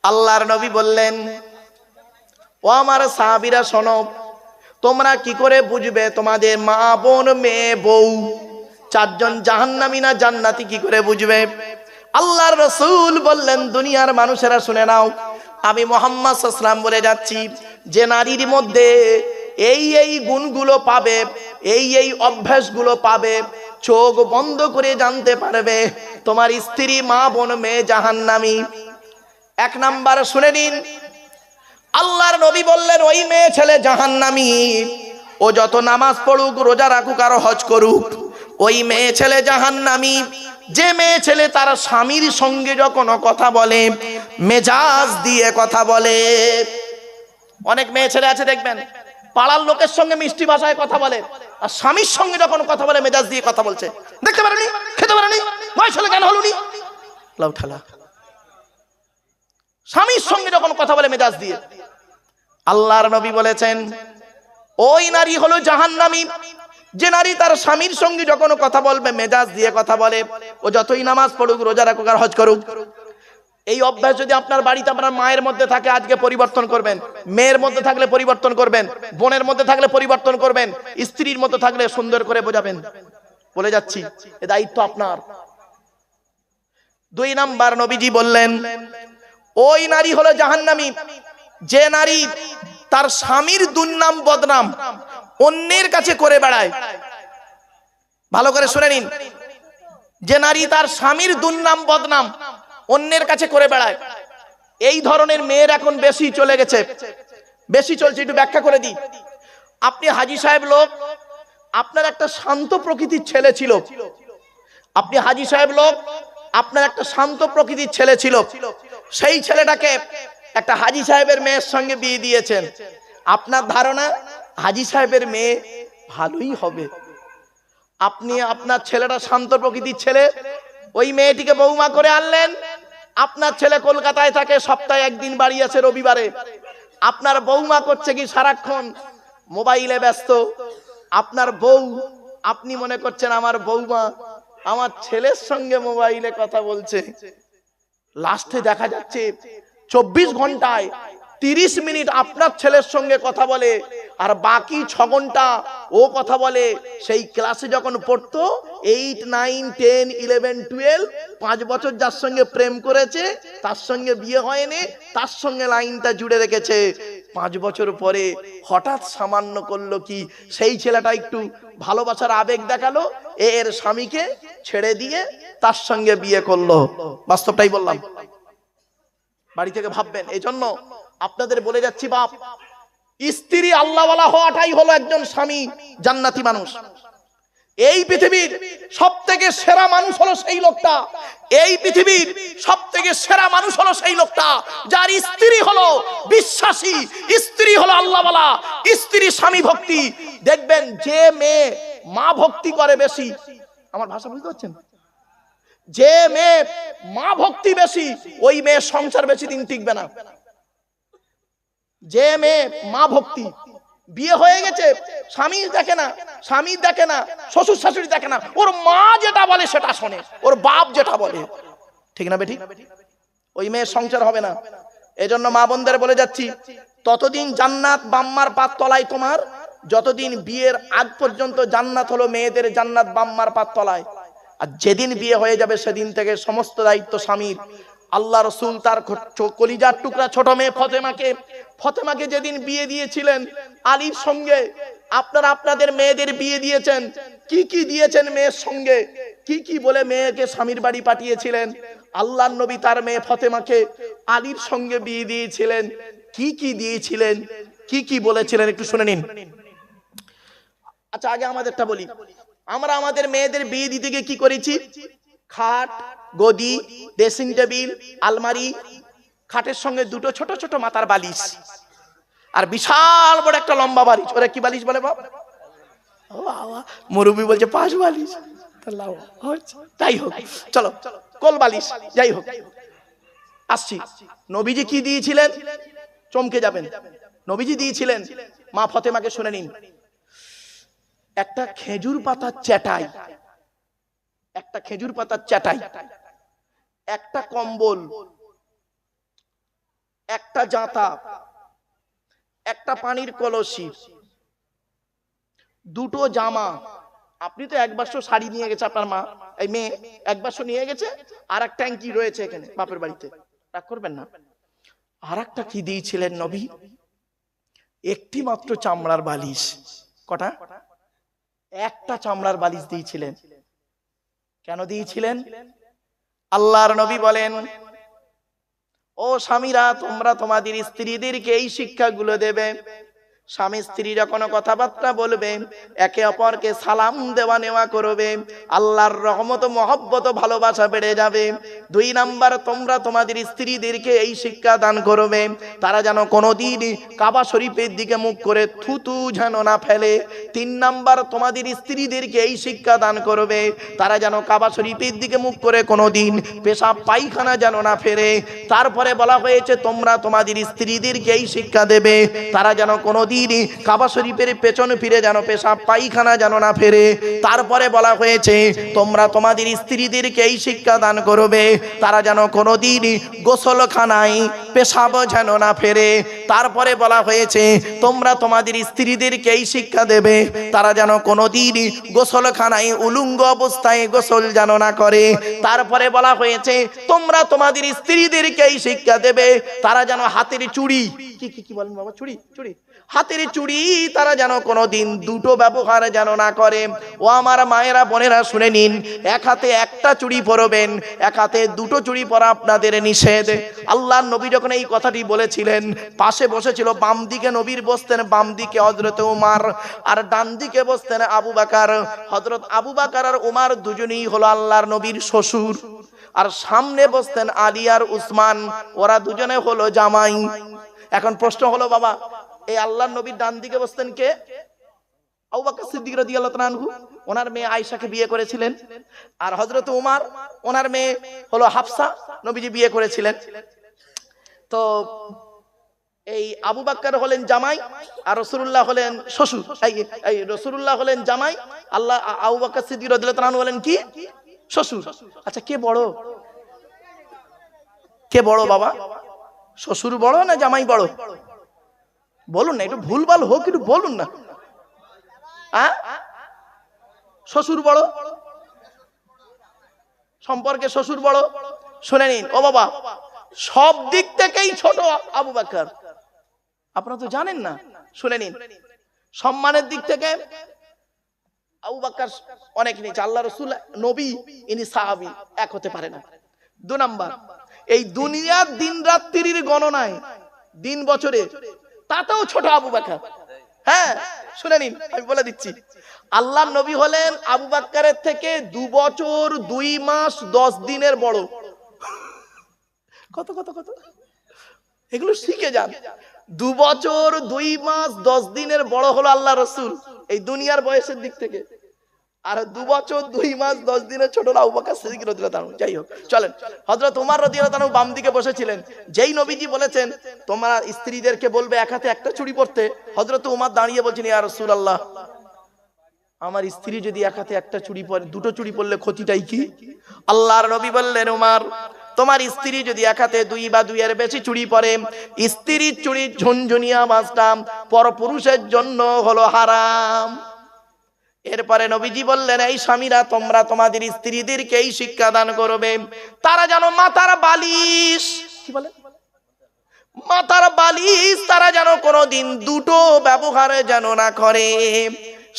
আল্লাহর নবী বললেন, ও আমার সাহাবীরা শোনো, তোমরা কি করে বুঝবে তোমাদের মা বোন মেয়ে বউ চারজন জাহান্নামী না জান্নাতি, কি করে বুঝবে? আল্লাহর রাসূল বললেন, দুনিয়ার মানুষেরা শুনে নাও, আমি মুহাম্মদ সাল্লাল্লাহু আলাইহি ওয়াসাল্লাম বলে যাচ্ছি, যে নারীর মধ্যে এই এই গুণগুলো পাবে, এই এই অভ্যাসগুলো পাবে, চোখ বন্ধ করে জানতে পারবে তোমার স্ত্রী মা বোন মেয়ে জাহান্নামী। এক নাম্বার শুনে নিন, আল্লাহর নবী বললেন, ওই মেয়ে ছেলে জাহান্নামী, ও যত নামাজ পড়ুক, রোজা রাখুক আর হজ করুক, ওই মেয়ে ছেলে জাহান্নামী। যে মেয়ে ছেলে তার স্বামীর সঙ্গে যখন কথা বলে মেজাজ দিয়ে কথা বলে। অনেক মেয়ে ছেলে আছে দেখবেন, পাড়ার লোকের সঙ্গে মিষ্টি ভাষায় কথা বলে, আর স্বামীর সঙ্গে যখন কথা বলে মেজাজ দিয়ে কথা বলছে। দেখতে পারেনি, খেতে পারেনি, বয়স হলে কেন হলুনি, লাউ ঠালা। স্বামীর সঙ্গে যখন কথা বলে মেজাজ দিয়ে। আল্লাহর নবী বলেছেন, ওই নারী হলো জাহান্নামী। যে নারী তার স্বামীর সঙ্গে যখন কথা বলবে মেজাজ দিয়ে কথা বলে, ও যতই নামাজ পড়ুক, রোজা রাখুক আর হজ করুক। এই অভ্যাস যদি আপনার বাড়িতে আপনার মায়ের মধ্যে থাকে, আজকে পরিবর্তন করবেন। মেয়ের মধ্যে থাকলে পরিবর্তন করবেন, বোনের মধ্যে থাকলে পরিবর্তন করবেন, স্ত্রীর মধ্যে থাকলে সুন্দর করে বোঝাবেন। বলে যাচ্ছি, এ দায়িত্ব আপনার। 2 নাম্বার নবীজি বললেন, ওই নারী হলো জাহান্নামী যে নারী তার স্বামীর দুর্নাম বদনাম অন্যের কাছে করে বেড়ায়। ভালো করে শুনে নিন, যে নারী তার স্বামীর দুর্নাম বদনাম অন্যের কাছে করে বেড়ায়। এই ধরনের মেয়ের এখন বেশি চলে গেছে, বেশি চলছে। একটু ব্যাখ্যা করে দিই। আপনি হাজী সাহেব লোক, আপনার একটা শান্ত প্রকৃতির ছেলে ছিল। আপনি হাজী সাহেব লোক, আপনার একটা শান্ত প্রকৃতির ছেলে ছিল। সেই ছেলেটাকে একটা হাজী সাহেবের মেয়ের সঙ্গে বিয়ে দিয়েছেন। আপনার ধারণা হাজী সাহেবের মেয়ে ভালোই হবে। আপনি আপনার ছেলেটা শান্ত প্রকৃতির ছেলে, ওই মেয়েটিকে বৌমা করে আনলেন। আপনার ছেলে কলকাতায় থাকে, সপ্তাহে একদিন বাড়ি আসে রবিবারে। আপনার বৌমা করছে কি, সারাক্ষণ মোবাইলে ব্যস্ত। আপনার বউ, আপনি মনে করছেন আমার বৌমা আমার ছেলের সঙ্গে মোবাইলে কথা বলছে। লাস্টে দেখা যাচ্ছে 24 ঘন্টায় 30 মিনিট আপনার ছেলের সঙ্গে কথা বলে, আর বাকি 6 ঘন্টা ও কথা বলে সেই ক্লাসে যখন পড়তো 8, 9, 10, 11, 12, 5 বছর যার সঙ্গে প্রেম করেছে, তার সঙ্গে বিয়ে হয়নি, তার সঙ্গে লাইনটা জুড়ে রেখেছে। 5 বছর পরে হঠাৎ সামান্য করলো কি, সেই ছেলেটা একটু ভালোবাসার আবেগ দেখালো, এর স্বামীকে ছেড়ে দিয়ে তার সঙ্গে বিয়ে করলো। বাস্তবটাই বললাম, বাড়ি থেকে ভাববেন। এই জন্য আপনাদের বলে যাচ্ছি, বাপ, স্ত্রী আল্লাহওয়ালা হওয়াটাই হলো একজন স্বামী জান্নাতি মানুষ। এই পৃথিবীর সবথেকে সেরা মানুষ হলো সেই লোকটা, এই পৃথিবীর সবথেকে সেরা মানুষ হলো সেই লোকটা যার স্ত্রী হলো বিশ্বাসী, স্ত্রী হলো আল্লাহওয়ালা, স্ত্রী স্বামী ভক্তি। দেখবেন যে মেয়ে মা ভক্তি করে বেশি, আমার ভাষা বুঝতে পারছেন, যে মেয়ে মা ভক্তি বেশি, ওই মেয়ের সংসার বেশি দিন টিকবে না। যে মেয়ে মা ভক্তি, বিয়ে হয়ে গেছে, স্বামী দেখে না, স্বামী দেখে না, শ্বশুর শাশুড়ি দেখে না, ওর মা যেটা বলে সেটা শোনে, ওর বাপ যেটা বলে, ঠিক না বেটি? ওই মেয়ের সংসার হবে না। এজন্য মা বোনদের বলে যাচ্ছি, ততদিন জান্নাত বাম্মার পাত তলায় তোমার, যতদিন বিয়ের আগ পর্যন্ত জান্নাত হলো মেয়েদের জান্নাত বাম্মার পাত তলায়। আর যেদিন বিয়ে হয়ে যাবে সেদিন থেকে সমস্ত দায়িত্ব স্বামীর। আল্লাহ রসুল তার কলিজার টুকরা ছোট মেয়ে ফতেমাকে যেদিন বিয়ে দিয়েছিলেন আলীর সঙ্গে, আপনারা আপনাদের মেয়েদের বিয়ে দিয়েছেন, কি কি দিয়েছেন মেয়ের সঙ্গে, কি কি বলে মেয়েকে স্বামীর বাড়ি পাঠিয়েছিলেন। আল্লাহর নবী তার মেয়ে ফতেমাকে আলীর সঙ্গে বিয়ে দিয়েছিলেন, কি কি দিয়েছিলেন, কি কি বলেছিলেন, একটু শুনে নিন। আচ্ছা, আগে আমাদেরটা বলি। আমরা আমাদের মেয়েদের বিয়ে দিতে গিয়ে কি করেছি? খাট, গদি, ড্রেসিং টেবিল, আলমারি, খাটের সঙ্গে 2টো ছোট ছোট মাথার বালিশ, আর বিশাল বড় একটা লম্বা বালিশ। ওরা কি বালিশ বলে বাবা? মুরব্বি বলছে 5 বালিশ। যাই হোক, চলো কোল বালিশ, যাই হোক আসছি। নবীজি কি দিয়েছিলেন? চমকে যাবেন। নবীজি দিয়েছিলেন মা ফতেমাকে, শুনে নিন, একটা খেজুর পাতার চাটাই, একটা খেজুর পাতার চাটাই, একটা কম্বল, একটা জাঁতা, একটা পানির কলসি, দুটো জামা। আপনি তো এক বাক্স শাড়ি নিয়ে গেছে আপনার মা, এই মেয়ে এক বাক্স নিয়ে গেছে, আর এক ট্যাঙ্কি রয়েছে এখানে বাপের বাড়িতে, রাগ করবেন না। আর একটা কি দিয়েছিলেন নবী? একটি মাত্র চামড়ার বালিশ। কটা? একটা চামড়ার বালিশ দিয়েছিলেন। কেন দিয়েছিলেন? আল্লাহর নবী বলেন, ও স্বামীরা, তোমরা তোমাদের স্ত্রীদেরকে এই শিক্ষাগুলো দেবে। স্বামী স্ত্রীরা কোনো কথাবার্তা বলবে, একে অপরকে সালাম দেওয়া নেওয়া করবে, আল্লাহর রহমত, মহব্বত, ভালোবাসা বেড়ে যাবে। 2 নাম্বার, তোমরা তোমাদের স্ত্রীদেরকে এই শিক্ষা দান করবে, তারা যেন কোনোদিন কাবা শরীফের দিকে মুখ করে থুতু যেন না ফেলে। 3 নাম্বার, তোমাদের স্ত্রীদেরকে এই শিক্ষা দান করবে, তারা যেন কাবা শরীফের দিকে মুখ করে কোনোদিন পেশাব পায়খানা যেন না ফেরে। তারপরে বলা হয়েছে, তোমরা তোমাদের স্ত্রীদেরকে এই শিক্ষা দেবে, তারা যেন কোনোদিন কাবা শরীফের পেছনে ফিরে যেন পেশাব পায়খানা যেন না ফেরে। তারপরে বলা হয়েছে, তোমরা তোমাদের স্ত্রীদেরকে এই শিক্ষা দান করবে, তারা যেন কোনোদিন গোসলখানায় পেশাব যেন না ফেরে। তারপরে বলা হয়েছে, তোমরা তোমাদের স্ত্রীদেরকে এই শিক্ষা দেবে, তারা যেন কোনোদিন গোসলখানায় উলঙ্গ অবস্থায় গোসল যেন না করে। তারপরে বলা হয়েছে, তোমরা তোমাদের স্ত্রীদেরকে এই শিক্ষা দেবে, তারা যেন হাতের চুড়ি, কি বলেন বাবা, চুড়ি, হাতের চুড়ি তারা যেন কোনোদিন দুটো ব্যবহার যেন না করে। ও আমার মায়েরা, বোনেরা, শুনে নিন, এক হাতে একটা চুড়ি পরবেন, এক হাতে দুটো চুড়ি পরা আপনাদের নিষেধ। আল্লাহর নবী যখন এই কথাটি বলেছিলেন, পাশে বসেছিল, বাম দিকে নবীর বসতেন, বাম দিকে হযরত উমর, আর ডান দিকে বসতেন আবু বকর। হযরত আবু বকর আর উমর দুজনেই হলো আল্লাহর নবীর শ্বশুর, আর সামনে বসতেন আলী আর উসমান, ওরা দুজনে হলো জামাই। এখন প্রশ্ন হলো, বাবা, এই আল্লাহর নবীর ডান দিকে বসতেন কে? আবু বকর সিদ্দিক রাদিয়াল্লাহু তাআলা আনহু, ওনার মেয়ে আয়েশাকে বিয়ে করেছিলেন। আর হযরত উমর, ওনার মেয়ে হলো হাফসা, নবীজি বিয়ে করেছিলেন। তো এই আবু বকর হলেন জামাই, আর রাসূলুল্লাহ হলেন শ্বশুর। এই রাসূলুল্লাহ হলেন জামাই, আল্লাহ আবু বকর সিদ্দিক রাদিয়াল্লাহু তাআলা আনহু হলেন কি? শ্বশুর। আচ্ছা, কে বড়? কে বড় বাবা? শ্বশুর বড় না জামাই বড়? বলুন না, একটু ভুলভাল হোক, একটু বলুন না। শ্বশুর বড়, সম্পর্কে শ্বশুর বড়। শুনে নিন ও বাবা, সব দিক থেকেই ছোট আবু বকর, আপনারা তো জানেন না। শুনে নিন, সম্মানের দিক থেকে আবু বকর অনেক নিচে, আল্লাহ রাসূল নবী, ইনি সাহাবী, এক হতে পারে না। 2 নাম্বার, এই দুনিয়ার দিন রাত্রির গণনায়, দিন বছরে, তাতেও ছোট আবু বকর। হ্যাঁ, শুনে নিন, আমি বলে দিচ্ছি, আল্লাহর নবী হলেন আবু বকরের থেকে 2 বছর 2 মাস 10 দিনের বড়। কত কত কত, এগুলো শিখে যান। 2 বছর 2 মাস 10 দিনের বড় হলো আল্লাহ রাসূল এই দুনিয়ার বয়সের দিক থেকে, আর 2 বছর 2 মাস 10 দিনের ছোট আবু বকর সিদ্দিক রাদিয়াল্লাহু তাআলা। যাই হোক, চলেন, হযরত ওমর রাদিয়াল্লাহু তাআলা বাম দিকে বসেছিলেন। যেই নবীজি বলেছেন তোমরা স্ত্রীদেরকে বলবে এক হাতে একটা চুড়ি পরতে, হযরত ওমর দাঁড়িয়ে বলছেন, ইয়া রাসূলুল্লাহ, আমার স্ত্রী যদি এক হাতে একটা চুড়ি পরে, দুটো চুড়ি পরলে ক্ষতিটাই কি? আল্লাহর নবী বললেন, ওমর, তোমার স্ত্রী যদি এক হাতে 2 বা 2 এর বেশি চুড়ি পরে, স্ত্রীর চুড়ির ঝুনঝুনিয়া আওয়াজটা পরপুরুষের জন্য হলো হারাম। এরপরে নবীজি বললেন, এই স্বামীরা, তোমরা তোমাদের স্ত্রীদেরকে এই শিক্ষা দান করবে, তারা যেন মাথার বালিশ, কি বলে, মাথার বালিশ তারা যেন কোনোদিন দুটো ব্যবহারে যেন না করে।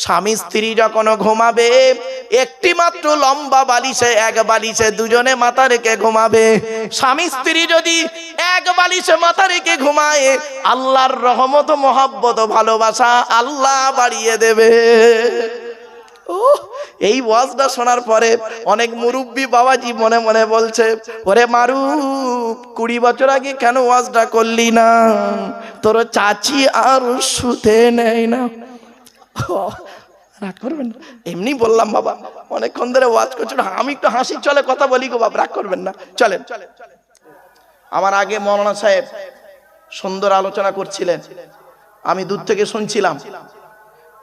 স্বামী স্ত্রী যখন ঘুমাবে, একটি মাত্র লম্বা বালিশে, এক বালিশে দুজনে মাথা রেখে ঘুমাবে। স্বামী স্ত্রী যদি এক বালিশে মাথা রেখে ঘুমায়, আল্লাহর রহমত, মহব্বত, ভালোবাসা আল্লাহ বাড়িয়ে দেবে। এই ওয়াজটা শোনার পরে অনেক মুরব্বী বাবাজি মনে মনে বলছে, ওরে মারুফ, 20 বছর আগে কেন ওয়াজটা করলি না? তোর চাচি আর শুতে নেয় না। রাগ করবেন না, এমনি বললাম বাবা, অনেকক্ষণ ধরে ওয়াজ করছো, আমি একটু হাসি চলে কথা বলি গো বাবা, রাগ করবেন না। চলেন, আমার আগে মৌলানা সাহেব সুন্দর আলোচনা করছিলেন, আমি দূর থেকে শুনছিলাম,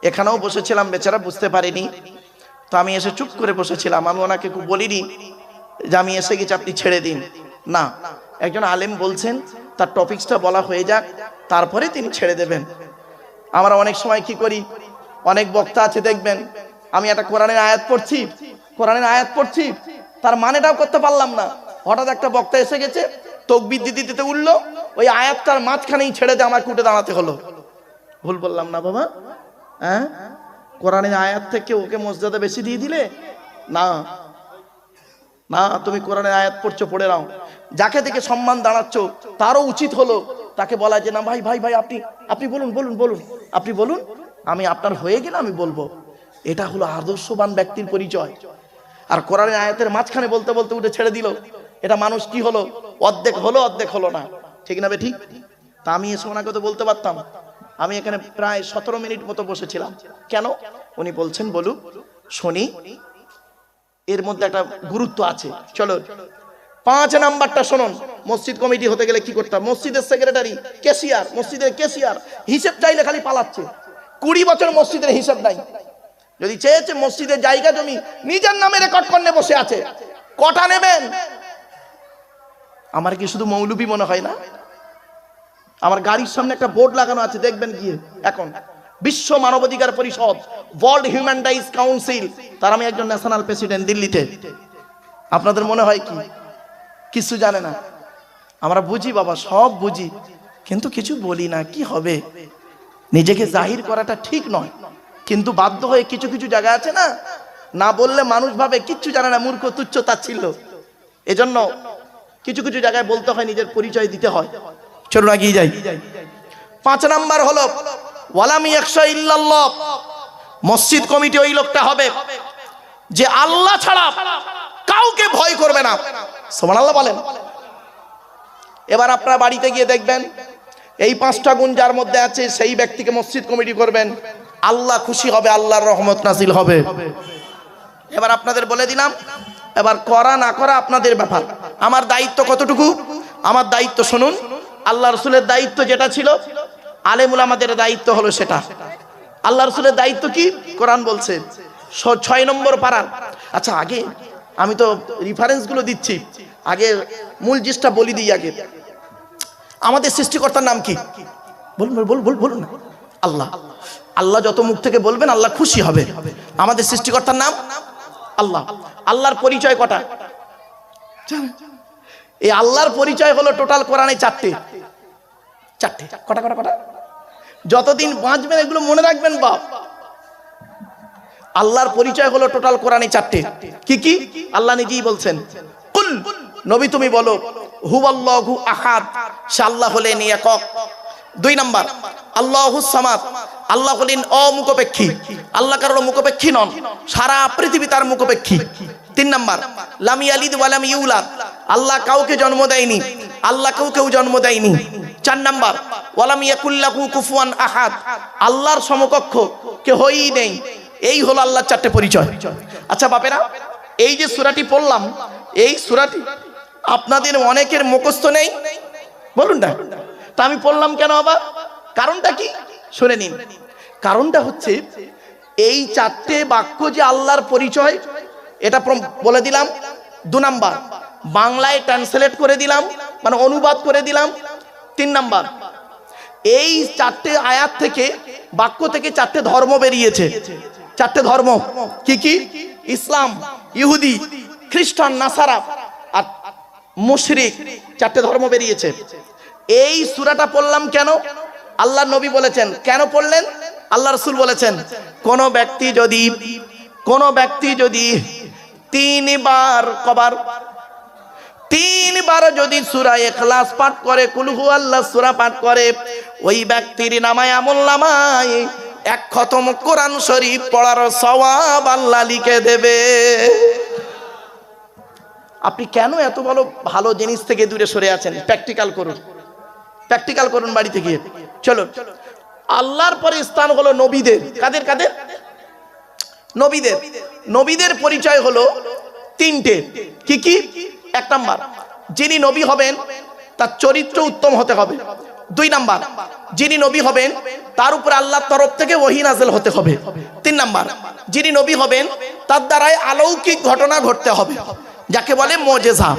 এখানেও বসেছিলাম, বেচারা বুঝতে পারিনি, তো আমি এসে চুপ করে বসেছিলাম। আমি ওনাকে বলিনি যে আমি এসে গেছি, আপনি ছেড়ে দিন। না, একজন আলেম বলছেন তার টপিকসটা বলা হয়ে যাক, তারপরে তিনি ছেড়ে দেবেন। আমরা অনেক সময় কি করি, অনেক বক্তা আছে দেখবেন, আমি একটা কোরআনের আয়াত পড়ছি, তার মানেটাও করতে পারলাম না, হঠাৎ একটা বক্তা এসে গেছে, তাকবীর দিতে দিতে উঠলো, ওই আয়াতটার মাঝখানেই ছেড়ে দিয়ে আমাকে উঠে দাঁড়াতে হলো। ভুল বললাম না বাবা? হ্যাঁ, কোরআনের আয়াত থেকে ওকে মর্যাদা বেশি দিয়ে দিলে না, না, তুমি কোরআনের আয়াত পড়ছো, পড়ে নাও। যাকে দেখে সম্মান দাঁড়াচ্ছ তারও উচিত হলো তাকে বলা যে না ভাই ভাই ভাই আপনি বলুন, আপনি বলুন, আমি আপনার হয়ে গেলে আমি বলবো। এটা হলো আদর্শবান ব্যক্তির পরিচয়। আর কোরআনের আয়াতের মাঝখানে বলতে বলতে উঠে ছেড়ে দিল, এটা মানুষ কি হলো, অর্ধেক হলো না, ঠিক না? ঠিক। তা আমি এসে ওনাকে তো বলতে পারতাম। আমি এখানে প্রায় 17 মিনিট মতো বসেছিলাম। কেন? উনি বলছেন বলুক, শুনি, এর মধ্যে একটা গুরুত্ব আছে। চলো 5 নাম্বারটা শুনুন। মসজিদ কমিটি হতে গেলে কি করতে হবে? মসজিদের সেক্রেটারি, মসজিদের ক্যাশিয়ার হিসেব চাইলে খালি পালাচ্ছে। 20 বছর মসজিদের হিসাব নাই। যদি চেয়েছে মসজিদের জায়গা জমি নিজের নামে রেকর্ড করে বসে আছে, কটা নেবেন? আমার কি শুধু মৌলবি মনে হয় না? আমার গাড়ির সামনে একটা বোর্ড লাগানো আছে, দেখবেন গিয়ে। এখন বিশ্ব মানবাধিকার পরিষদ, ওয়ার্ল্ড হিউম্যান রাইটস কাউন্সিল, তার আমি একজন ন্যাশনাল প্রেসিডেন্ট দিল্লিতে। আপনাদের মনে হয় কি কিছু জানে না? আমরা বুঝি বাবা, সব বুঝি, কিন্তু কিছু বলি না। কি হবে? নিজেকে জাহির করাটা ঠিক নয়, কিন্তু বাধ্য হয়ে কিছু কিছু জায়গা আছে না, না বললে মানুষ ভাবে কিচ্ছু জানে না, মূর্খ, তুচ্ছ, তাচ্ছিল্য। এজন্য কিছু কিছু জায়গায় বলতে হয়, নিজের পরিচয় দিতে হয়। চলুন এগিয়ে যাই। 5 নাম্বার হলো ওয়ালাম ইয়াখশা ইল্লাল্লাহ। মসজিদ কমিটি ওই লোকটা হবে যে আল্লাহ ছাড়া কাউকে ভয় করবে না। সুবহানাল্লাহ বলেন। এবার আপনারা বাড়িতে গিয়ে দেখবেন, এই 5টা গুণ যার মধ্যে আছে সেই ব্যক্তিকে মসজিদ কমিটি করবেন, আল্লাহ খুশি হবে, আল্লাহর রহমত নাজিল হবে। এবার আপনাদের বলে দিলাম, এবার করা না করা আপনাদের ব্যাপার। আমার দায়িত্ব কতটুকু? আমার দায়িত্ব শুনুন, আল্লাহ রসুলের দায়িত্ব যেটা ছিল, আলেম উলামাদের দায়িত্ব হলো সেটা। আল্লাহ রসুলের দায়িত্ব কি? কোরআন বলছে 6 নম্বর পারার। আচ্ছা, আগে আমি তো রেফারেন্স গুলো দিচ্ছি, আগে মূল জিনিসটা বলি দিই। আগে আমাদের সৃষ্টিকর্তার নাম কি? বলুন না। আল্লাহ। আল্লাহ যত মুখ থেকে বলবেন আল্লাহ খুশি হবে। আমাদের সৃষ্টিকর্তার নাম আল্লাহ। আল্লাহর পরিচয় কটা? এই আল্লাহর পরিচয় হলো টোটাল কোরআনে 4টে। কটা? যতদিন বাঁচবেন এগুলো মনে রাখবেন বাপ। আল্লাহর পরিচয় হলো টোটাল কোরআনে 4টে। কি? আল্লাহ নিজেই বলছেন, কুল, নবী তুমি বলো, হুয়াল্লাহু আহাদ, সে আল্লাহ হলেন একক। 2 নাম্বার আল্লাহুস সামাদ, আল্লাহ হলেন অমুখপেক্ষী, আল্লাহ কারোর মুখপেক্ষী নন, সারা পৃথিবী তার মুখপেক্ষী। 3 নাম্বার লাম ইয়ালিদ ওয়া লাম ইউলাদ, আল্লাহ কাউকে জন্ম দেয়নি, আল্লাহ কেউ জন্ম দেয়নি। 4 নাম্বার ওয়ালাম ইয়াকুল্লাহু কুফুয়ান আহাদ, আল্লাহর সমকক্ষ কেউই নেই। এই হলো আল্লাহর 4টে পরিচয়। আচ্ছা বাপেরা, এই যে সূরাটি পড়লাম, এই সূরাটি আপনাদের অনেকের মুখস্থ নেই, বলুন না। তা আমি পড়লাম কেন আবার? কারণটা কি শুনে নিন। কারণটা হচ্ছে এই 4টে বাক্য যে আল্লাহর পরিচয়, এটা বলে দিলাম। 2 নাম্বার বাংলায় ট্রান্সলেট করে দিলাম, মানে অনুবাদ করে দিলাম। 3 নাম্বার এই 4টে আয়াত থেকে, বাক্য থেকে 4টে ধর্ম বেরিয়েছে। 4টে ধর্ম কি? ইসলাম, ইহুদি, খ্রিস্টান, নাসারা আর মুশরিক, 4টে ধর্ম বেরিয়েছে। এই সূরাটা পড়লাম কেন? আল্লাহ নবী বলেছেন। কেন পড়লেন? আল্লাহ রাসূল বলেছেন, কোন ব্যক্তি যদি 3 বার যদি সূরা ইখলাস পাঠ করে, কুল হুয়াল্লাহ সূরা পাঠ করে, ওই ব্যক্তির নামায় আমলনামায় 1 খতম কোরআন শরীফ পড়ার সওয়াব আল্লাহ লিখে দেবে। আপনি কেন এত ভালো জিনিস থেকে দূরে সরে আছেন? প্র্যাকটিক্যাল করুন বাড়িতে গিয়ে। চলো, আল্লাহর পরে স্থান হলো নবীদের। কাদের? নবীদের পরিচয় হলো 3টে। কি? 1 নাম্বার যিনি নবী হবেন তার চরিত্র উত্তম হতে হবে। 2 নাম্বার যিনি নবী হবেন তার উপর আল্লাহর তরফ থেকে ওহী নাযিল হতে হবে। 3 নাম্বার যিনি নবী হবেন তার দ্বারাই অলৌকিক ঘটনা ঘটতে হবে, যাকে বলে মুজিজা।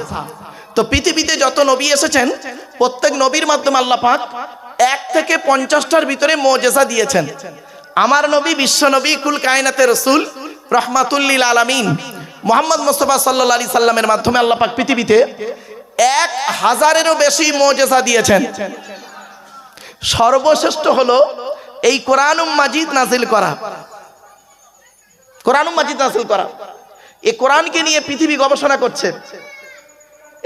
তো পৃথিবীতে যত নবী এসেছেন প্রত্যেক নবীর মাধ্যমে আল্লাহ পাক 1 থেকে 50টার ভিতরে মুজিজা দিয়েছেন। আমার নবী বিশ্ব নবী কুল কায়নাতের রাসূল রাহমাতুল লিল আলামিন মুহাম্মদ মুস্তাফা সাল্লাল্লাহু আলাইহি সাল্লামের মাধ্যমে আল্লাহ পাক পৃথিবীতে 1000-এরও বেশি মুজিজা দিয়েছেন। সর্বশ্রেষ্ঠ হলো এই কোরআনুম মাজিদ নাজিল করা। কোরআনুম মাজিদ নাজিল করা, এই কোরআনকে নিয়ে পৃথিবী গবেষণা করছে।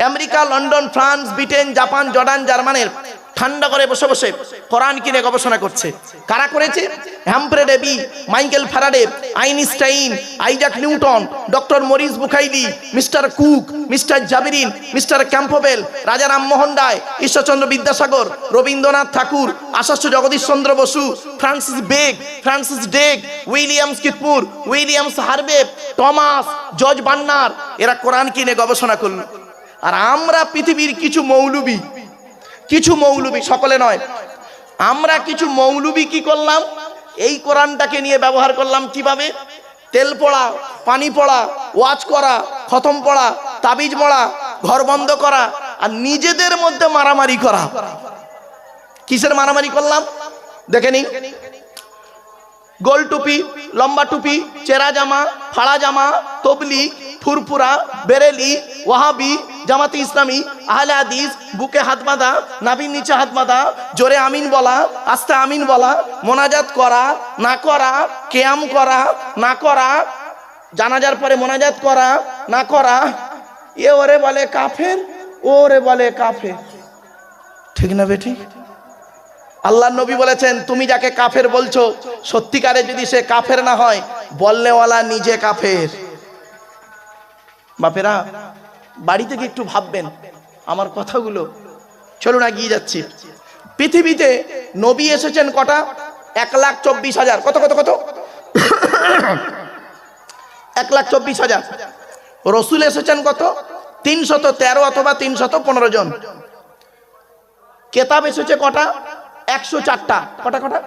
America, London, France, Britain, Japan, Jordan, জার্মানের ঠান্ডা করে বসে বসে কোরআন কিনে গবেষণা করছে। কারা করেছে? Humphry Davy, Michael Faraday, Einstein, Isaac Newton, doctor Maurice Bucaille, mister Cook, mister জাবিরিন, mister Campbell, Raja Rammohan Roy, Ishwarchandra Vidyasagar, Rabindranath Thakur, Acharya Jagadish Chandra Basu, Francis বেক, ফ্রান্সিস ডেক, উইলিয়ামস কিতমুর, Williams Harvey, Thomas, George Bernard, এরা কোরআন কিনে গবেষণা করল। আর আমরা পৃথিবীর কিছু মৌলবি, সকলে নয়, আমরা কিছু মৌলবি কি করলাম? এই কোরআনটাকে নিয়ে ব্যবহার করলাম কিভাবে? তেল পড়া, পানি পড়া, ওয়াজ করা, খতম পড়া, তাবিজ মড়া, ঘর বন্ধ করা, আর নিজেদের মধ্যে মারামারি করা। কিসের মারামারি করলাম দেখে নিন। গোল টুপি, লম্বা টুপি, চেরা জামা, ফাড়া জামা, তবলিগ, ফুরফুরা, বেরেলি, ওয়াহাবি, জামাতে ইসলামী, আহলে হাদিস, বুকে হাত বাঁধা, নাভির নিচে হাত বাঁধা, জোরে আমিন বলা, আস্তে আমিন বলা, মোনাজাত করা না করা, কিয়াম করা না করা, জানাজার পরে মোনাজাত করা না করা, এ ওরে বলে কাফের, ওরে বলে কাফের। ঠিক না বেঠিক? আল্লাহর নবী বলেছেন, তুমি যাকে কাফের বলছো সত্যিকারে যদি সে কাফের না হয়, বলনেওয়ালা নিজে কাফের। বাপেরা, বাড়ি থেকে একটু ভাববেন আমার কথাগুলো। চলুন এগিয়ে যাচ্ছি। পৃথিবীতে নবী এসেছেন কটা? 1,24,000। কত কত কত? 1,24,000। রসুল এসেছেন কত? 313 অথবা 315 জন। কেতাব এসেছে কটা? 104টা। কটা কটা?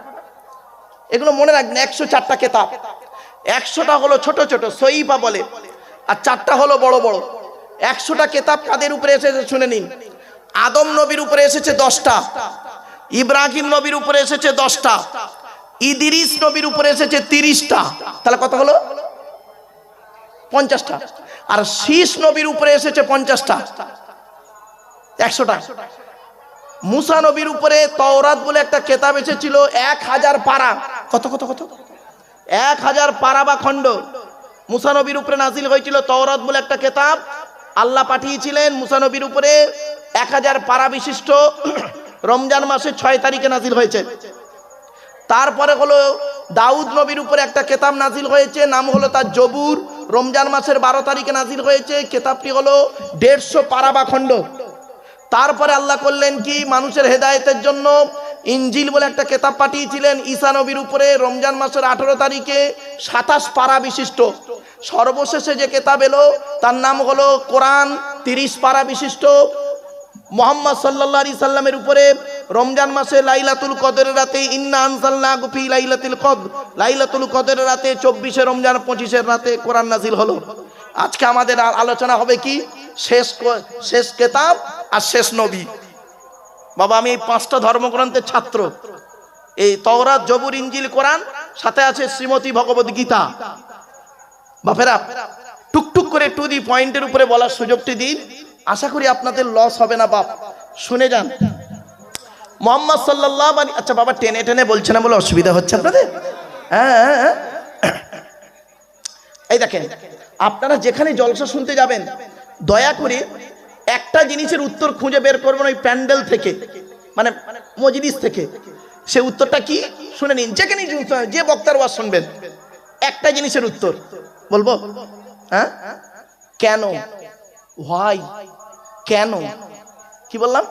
এগুলো মনে রাখবেন, 104টা কেতাব। 100টা হলো ছোট ছোট, সহিফা বলে, আর 4টা হলো বড় বড়। 100টা কেতাব কাদের উপরে এসেছে শুনে নিন। আদম নবীর উপরে এসেছে 10টা, ইব্রাহিম নবীর উপরে এসেছে 10টা, ইদ্রিস নবীর উপরে এসেছে 30টা। তাহলে কত হলো? 50টা। আর শীষ নবীর উপরে এসেছে 50টা, 100টা। মুসা নবীর উপরে তাওরাত বলে একটা কেতাব এসেছিল 1000 পারা। কত কত কত? 1000 পারা বা খণ্ড মুসা নবীর উপরে নাজিল হয়েছিল। তাওরাত বলে একটা কেতাব আল্লাহ পাঠিয়েছিলেন মুসা নবীর উপরে, 1000 পারা বিশিষ্ট। রমজান মাসের 6 তারিখে নাজিল হয়েছে। তারপরে হলো দাউদ নবীর উপরে একটা কেতাব নাজিল হয়েছে, নাম হলো তার জবুর। রমজান মাসের 12 তারিখে নাজিল হয়েছে। কেতাবটি হলো 150 পারা বা খণ্ড। তারপরে আল্লাহ করলেন কি, মানুষের হেদায়েতের জন্য ইনজিল বলে একটা কেতাব পাঠিয়েছিলেন ঈসা নবীর উপরে। রমজান মাসের 18 তারিখে 27 পারা বিশিষ্ট। সর্বশেষে যে কেতাব এলো তার নাম হলো কোরআন, 30 পারা বিশিষ্ট। মুহাম্মদ সাল্লাল্লাহু আলাইহি সাল্লামের উপরে রমজান মাসে লাইলাতুল কদরের রাতে, ইন্না আনজালনাহু ফি লাইলাতুল কদর, লাইলাতুল কদরের রাতে 24শে রমজান 25এর রাতে কোরআন নাজিল হলো। আজকে আমাদের আলোচনা হবে কি? শেষ কেতাব আর শেষ নবী। বাবা, আমি এই 5টা ধর্মগ্রন্থের ছাত্র। এই তাওরাত, জবুর, ইনজিল, কোরআন, সাথে আছে শ্রীমতী ভগবত গীতা। বাপেরা, টুকটুক করে টু দি পয়েন্টের উপরে বলার সুযোগটি দিন, আশা করি আপনাদের লস হবে না। বাপ, শুনে যান। মুহাম্মদ সাল্লাল্লাহু আলাইহি, আচ্ছা বাবা, টেনে টেনে বলছে না বলে অসুবিধা হচ্ছে আপনাদের? হ্যাঁ, এই দেখেন, আপনারা যেখানে জলসা শুনতে যাবেন দয়া করে একটা জিনিসের উত্তর খুঁজে বের করবেন ওই প্যান্ডেল থেকে, মানে মজলিস থেকে। সে উত্তরটা কি শুনে নিন। যেখানে যে বক্তার ওয়াজ শুনবেন, একটা জিনিসের উত্তর বলবো। হ্যাঁ, কেন, হোয়াই, কেন, কি বললাম?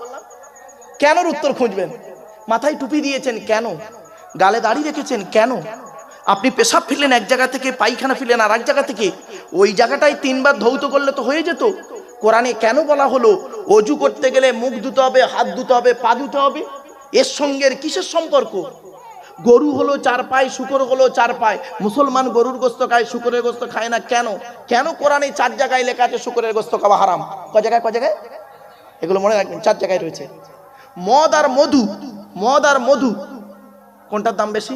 কেনর উত্তর খুঁজবেন। মাথায় টুপি দিয়েছেন কেন? গালে দাড়ি রেখেছেন কেন? আপনি পেশাব ফিরলেন এক জায়গা থেকে, পায়খানা ফিরলেন আর এক জায়গা থেকে, ওই জায়গাটাই 3 বার ধৌত করলে তো হয়ে যেত। কোরআনে কেন বলা হলো অজু করতে গেলে মুখ ধুতে হবে, হাত ধুতে হবে, পা ধুতে হবে? এর সঙ্গে কিসের সম্পর্ক? গরু হলো 4 পায়ে, শুকর হলো 4 পায়ে। মুসলমান গরুর গোস্ত খায়, শুকরের গোস্ত খায় না। কেন? কেন কোরআনে 4 জায়গায় লেখা আছে শুকরের গোস্ত খাওয়া হারাম? ক জায়গায়? এগুলো মনে রাখবেন, 4 জায়গায় রয়েছে। মদ আর মধু, মদ আর মধু কোনটার দাম বেশি?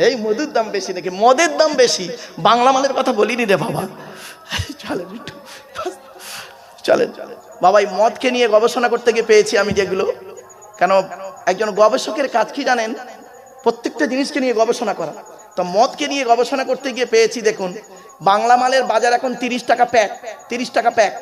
এই মধুর দাম বেশি নাকি মদের দাম বেশি? বাংলা মালের কথা বলিনি রে বাবা। চলেন একটু চলেন বাবা। এই মদকে নিয়ে গবেষণা করতে গিয়ে পেয়েছি আমি যেগুলো, কেন একজন গবেষকের কাজ কি জানেন? প্রত্যেকটা জিনিসকে নিয়ে গবেষণা করা। তো মদকে নিয়ে গবেষণা করতে গিয়ে পেয়েছি, দেখুন বাংলা মালের বাজার এখন 30 টাকা প্যাক, 30 টাকা প্যাক।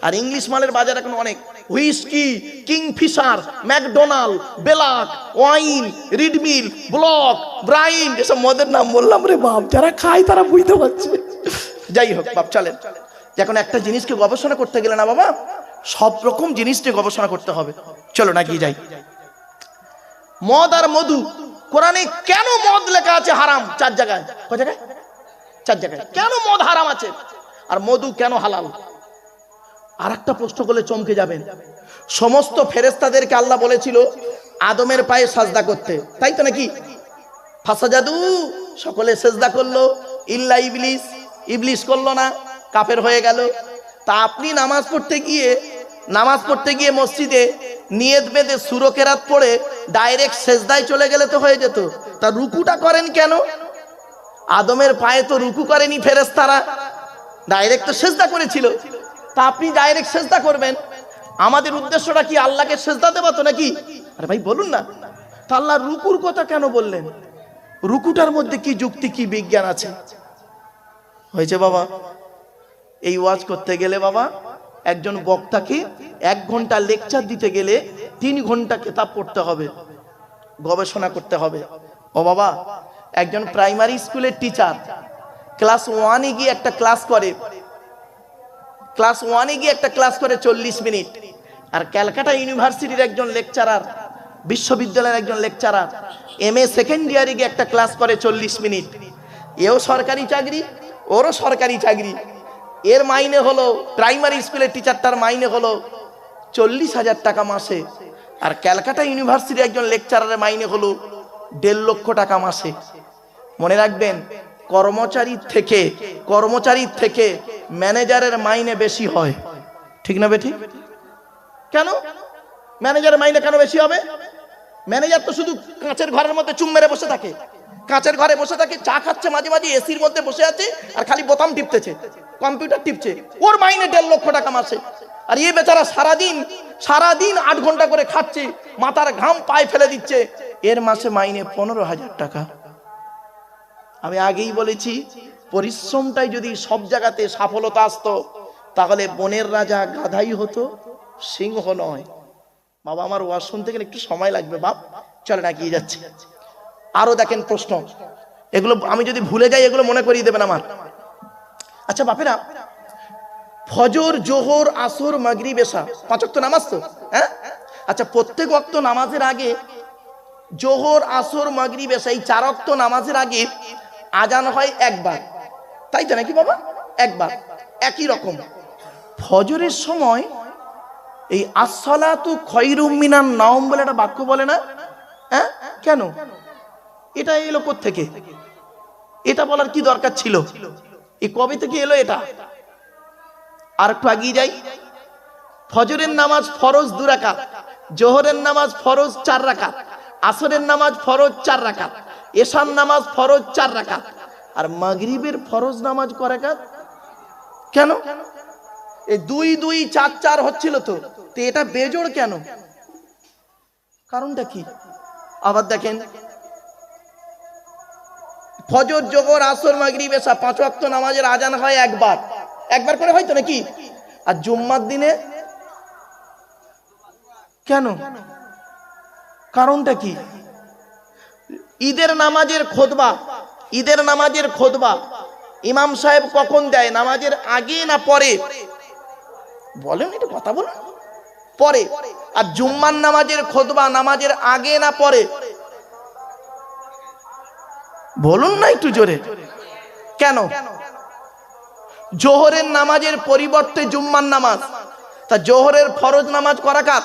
আর ইংলিশ মালের বাজার এখন অনেক। হুইস্কি, কিংফিশার, ম্যাকডোনাল্ড, বেলাক, ওয়াইন, রিডমিল, ব্লক, ব্রাইন, এসব মদের নাম বললাম রে বাপ, যারা খায় তারা বুঝতে পারছে। যাই হোক বাপ, চলেন। এখন একটা জিনিসকে গবেষণা করতে গেলে না বাবা, সব রকম জিনিস নিয়ে গবেষণা করতে হবে। চলো না কি যাই। মদ আর মধু, কোরআনে কেন মদ লেখা আছে হারাম? 4 জায়গায়। কয় জায়গায়? 4 জায়গায়। কেন মদ হারাম আছে আর মধু কেন হালাল? আর একটা প্রশ্ন করলে চমকে যাবেন। সমস্ত ফেরেশতাদেরকে আল্লাহ বলেছিল আদমের পায়ে সাজদা করতে, তাই তো নাকি? ফাসাজাদু, সকলে সেজদা করলো, ইল্লা ইবলিস, ইবলিস করলো না, কাফের হয়ে গেল। তা আপনি নামাজ পড়তে গিয়ে মসজিদে নিয়ত বেঁধে সূরা কেরাত পড়ে ডাইরেক্ট সেজদায় চলে গেলে তো হয়ে যেত। তা রুকুটা করেন কেন? আদমের পায়ে তো রুকু করেনি ফেরেশতারা, ডাইরেক্ট তো সেজদা করেছিল। তা আপনি ডাইরেক্ট সেজদা করবেন, আমাদের উদ্দেশ্যটা কি আল্লাহকে সেজদা দেওয়া তো নাকি? আরে ভাই বলুন না, তা আল্লাহ রুকুর কথা কেন বললেন? রুকুটার মধ্যে কি যুক্তি, কি বিজ্ঞান আছে? হয়েছে বাবা। এই ওয়াজ করতে গেলে বাবা, একজন বক্তাকে 1 ঘন্টা লেকচার দিতে গেলে 3 ঘন্টা কিতাব পড়তে হবে, গবেষণা করতে হবে। ও বাবা, একজন প্রাইমারি স্কুলের টিচার ক্লাস 1-এ গিয়ে একটা ক্লাস করে, ক্লাস 1-এ গিয়ে একটা ক্লাস করে 40 মিনিট। আর ক্যালকাটা ইউনিভার্সিটির একজন লেকচারার, বিশ্ববিদ্যালয়ের একজন লেকচারার MA সেকেন্ড ইয়ারে গিয়ে একটা ক্লাস করে 40 মিনিট। এও সরকারি চাকরি, ওরও সরকারি চাকরি। এর মাইনে হলো, প্রাইমারি স্কুলের টিচারটার মাইনে হলো 40,000 টাকা মাসে। আর ক্যালকাটা ইউনিভার্সিটির একজন লেকচারারের মাইনে হলো 1.5 লক্ষ টাকা মাসে। মনে রাখবেন, কর্মচারীর থেকে ম্যানেজারের মাইনে বেশি হয়, ঠিক না বেঠিক? কেন ম্যানেজারের মাইনে কেন বেশি হবে? ম্যানেজার তো শুধু কাঁচের ঘরের মধ্যে চুম মেরে বসে থাকে, কাঁচের ঘরে বসে থাকে, চা খাচ্ছে, মাঝে মাঝে এসির মধ্যে বসে আছে আর খালি বোতাম টিপতেছে, কম্পিউটার টিপছে, ওর মাইনে 1.5 লক্ষ টাকা মাসে। আর এই বেচারা সারাদিন 8 ঘন্টা করে খাচ্ছে, মাথার ঘাম পায়ে ফেলে দিচ্ছে, এর মাসে মাইনে 15,000 টাকা। আমি আগেই বলেছি, পরিশ্রমটাই যদি সব জায়গাতে সফলতা আসতো, তাহলে বনের রাজা গাধাই হতো, সিংহ নয়। বাবা, আমার ওয়াজ শুনতে গেলে একটু সময় লাগবে বাপ, চলে না কি যাচ্ছে। আরো দেখেন প্রশ্ন, এগুলো আমি যদি ভুলে যাই এগুলো মনে করিয়ে দেবেন আমার। আচ্ছা বাপেরা, ফজর, জোহর, আসর, মাগরিব, এশা 5 ওয়াক্ত নামাজ তো, হ্যাঁ? আচ্ছা, প্রত্যেক ওয়াক্ত নামাজের আগে, জোহর, আসর, মাগরিব, এশা এই 4 ওয়াক্ত নামাজের আগে আজান হয় একবার, তাই তো নাকি বাবা? একবার। একই রকম ফজরের সময় এই আসসালাতু খায়রুম মিনান নাওম বলে একটা বাক্য বলে না? হ্যাঁ, কেন এটা এলো কোত্থেকে? এটা বলার কি দরকার ছিল? এই কবে থেকে এলো এটা? আর একটু এগিয়ে যাই। ফজরের নামাজ ফরজ 2 রাকাত, জোহরের নামাজ ফরজ 4 রাকাত, আসরের নামাজ ফরজ 4 রাকাত, এশার নামাজ ফরজ 4 রাকাত, আর মাগরিবের ফরজ নামাজ ক রাকাত? কেন এই 2 2 4 4 হচ্ছিল তো এটা বেজোড় কেন? কারণটা কি? আবার দেখেন, ফজর, জোহর, আসর, মাগরিব, এশা 5 ওয়াক্ত নামাজের আজান হয় একবার করে হয়তো নাকি? আর জুম্মার দিনে কেন? কারণটা কি? ঈদের নামাজের খুতবা ইমাম সাহেব কখন দেয়? নামাজের আগে না পরে? বলেন, একটু কথা বলুন। পরে। আর জুম্মার নামাজের খুতবা নামাজের আগে না পরে? বলুন না একটু জোরে। কেন? জোহরের নামাজের পরিবর্তে জুম্মার নামাজ, তা জোহরের ফরজ নামাজ ক রাকাত?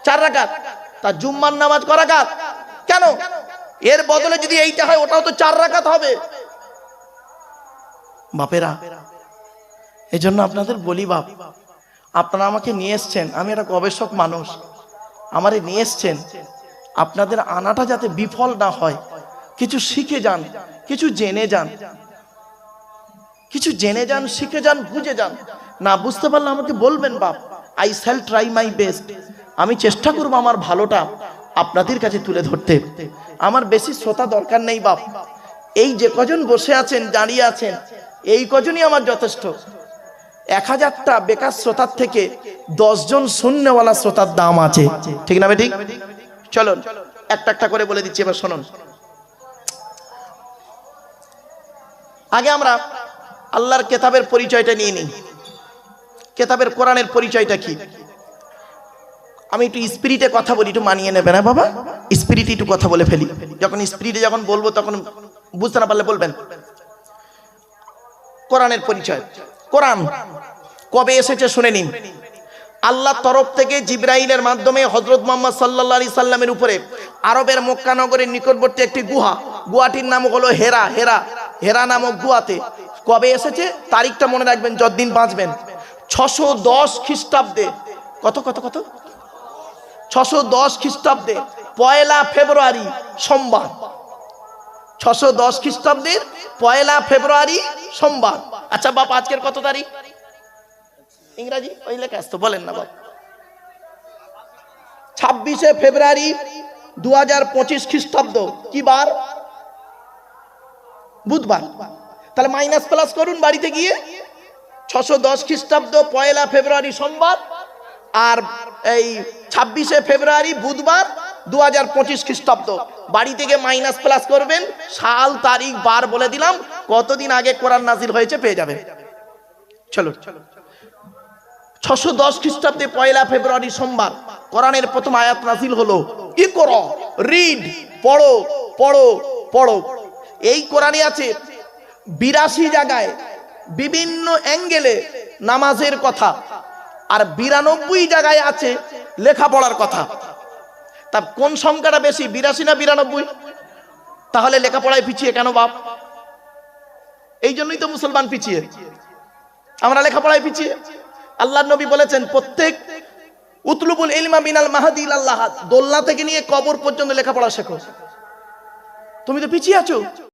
4 রাকাত। তা জুম্মার নামাজ ক রাকাত? কেন? এর বদলে যদি এইটা হয়, ওটাও তো 4 রাকাত হবে। বাপেরা, এজন্য আপনাদের বলি বাপ, আপনারা আমাকে নিয়ে এসছেন, আমি একটা গবেষক মানুষ, আমারে নিয়ে এসছেন, আপনাদের আনাটা যাতে বিফল না হয়, কিছু শিখে যান, কিছু জেনে যান, কিছু জেনে যান, শিখে যান, বুঝে যান। না বুঝতে পারলে আমাকে বলবেন বাপ, I shall try my best, আমি চেষ্টা করবো আমার ভালোটা আপনাদের কাছে তুলে ধরতে। আমার বেশি শ্রোতা দরকার নেই বাপ, এই যে কজন বসে আছেন, দাঁড়িয়ে আছেন, এই কজনই আমার যথেষ্ট। 1000টা বেকার শ্রোতার থেকে 10 জন শূন্যওয়ালা শ্রোতার দাম আছে, ঠিক না ঠিক? চলুন একটা একটা করে বলে দিচ্ছি, এবার শুনুন। আগে আমরা আল্লাহর কেতাবের পরিচয়টা নিয়ে নিই। কেতাবের কোরআনের পরিচয়টা কি? আমি একটু স্পিরিটে কথা বলি, একটু মানিয়ে নেবে না বাবা, স্পিরিটে একটু কথা বলে ফেলি। যখন স্পিরিটে যখন বলবো তখন বুঝতে না পারলে বলবেন। কোরআনের পরিচয়। কোরআন কবে এসেছে শুনে নিন। আল্লাহর তরফ থেকে জিবরাইলের মাধ্যমে হযরত মুহাম্মদ সাল্লাল্লাহু আলাইহি সাল্লামের উপরে আরবের মক্কা নগরের নিকটবর্তী একটি গুহাটির নাম হলো হেরা। হেরা নামক গুহাতে কবে এসেছে তারিখটা মনে রাখবেন যতদিন বাঁচবেন। 610 খ্রিস্টাব্দে। কত 610 খ্রিস্টাব্দে 1 ফেব্রুয়ারি সোমবার। 610 খ্রিস্টাব্দের 1 ফেব্রুয়ারি সোমবার। আচ্ছা বাপ, আজকের কত তারিখ? ইংরাজি ওই লেখা আসতো, বলেন না বাপ। 26 ফেব্রুয়ারি 2025 খ্রিস্টাব্দ। কি বার? বুধবার। তাহলে মাইনাস প্লাস করুন বাড়িতে গিয়ে। 610 খ্রিস্টাব্দ 1 ফেব্রুয়ারি সোমবার, আর এই 26 ফেব্রুয়ারি বুধবার 2025 খ্রিস্টাব্দ। বাড়ি থেকে মাইনাস প্লাস করবেন, সাল তারিখ বার বলে দিলাম, কতদিন আগে কোরআন নাজিল হয়েছে পেয়ে যাবেন। চলো, 610 খ্রিস্টাব্দে 1 ফেব্রুয়ারি সোমবার কোরআনের প্রথম আয়াত নাজিল হলো, ইকরা, রিড, পড়ো পড়ো পড়ো। এই কোরআনে আছে 82 জায়গায় বিভিন্ন অ্যাঙ্গেলে নামাজের কথা, আর 92 জায়গায় আছে লেখাপড়ার কথা। তা কোন সংখ্যাটা বেশি, 82 না 92? তাহলে লেখাপড়ায় পিছিয়ে কেন বাপ? এই জন্যই তো মুসলমান পিছিয়ে, আমরা লেখাপড়ায় পিছিয়ে। আল্লাহর নবী বলেছেন, প্রত্যেক উতলুবুল ইলমা মিনাল মাহদি ইলাল লাহাদ, দোলনা থেকে নিয়ে কবর পর্যন্ত লেখাপড়া শেখো। তুমি তো পিছিয়ে আছো।